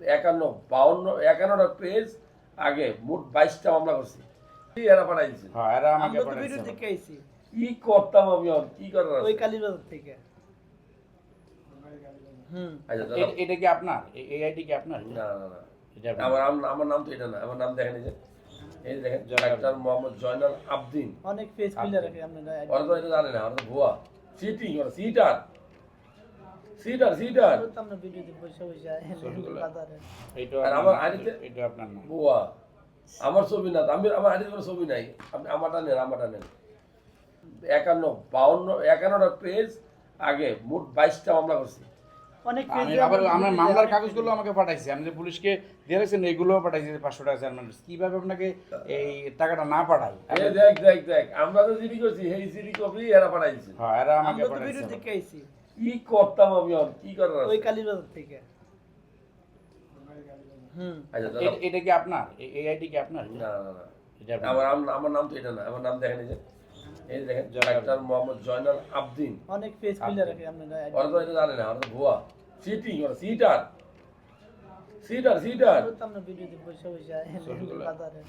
51টা page আগে মোট 22টা মামলা করছি। এরা পাঠাই দিছে। হ্যাঁ, এরা আমাকে আমরা তো পাঠাইছে। ভিডিও দেখে আইছি কি করতাম আমি আর কি করার আছে? ওই কালীবাজার থেকে। আচ্ছা দাদা, এটা কি আপনার? এই আইডি কি আপনার? না না না, এটা আপনার? আমার নাম তো এটা না। আমার নাম দেখেন এই যে, এই যে দেখেন, জয়নাল। ডাক্তার মোহাম্মদ জয়নাল আবদিন। অনেক পেজ খুলে রাখে আপনারা। ওরা তো এটা জানে না, ওরা তো ভুয়া চিটিং, ওরা সিটার সিটার তো আমরা ভিডিওতে বসে বসে ছবিগুলো। বাজারে এইটা আর আপনার আমার না, আইডিতে- এটা আপনার না। ভুয়া। আমার ছবি না, আমার আইডিতে কোনো ছবি নাই। আপনি আমারটা নেন। 51টা পেজ আগে মোট 22টা মামলা করছি। অনেক আমি পেজে আবার আমরা আমার ভিডিও মামলার দেখে কাগজগুলো আমাকে পাঠাইছে। আমি যে পুলিশকে দিয়ে রাখছেন এগুলোও পাঠাইছে 500 টাকা চেয়ারম্যান। কিভাবে আপনাকে এই টাকাটা না পাঠাই? এই দেখ, আমরা তো জিডি করছি, এই জিডি কপি এরা পাঠাই দিছে। হ্যাঁ, এরা আমাকে আমরা তো পাঠাইছে। ভিডিও দেখে আইছি কি করতাম আমি আর কি করার আছে? ওই কালীবাজার থেকে। আচ্ছা দাদা, এটা কি আপনার? এই আইডি কি আপনার? না না না, এটা আপনার? আমার নাম তো এটা না। আমার নাম দেখেন এই যে, এই যে দেখেন, জয়নাল। ডাক্তার মোহাম্মদ জয়নাল আবদিন। অনেক পেজ খুলে রাখে আপনারা। ওরা তো এটা জানে না, ওরা তো ভুয়া চিটিং, ওরা সিটার তো আমরা ভিডিওতে বসে বসে ছবিগুলো। বাজারে।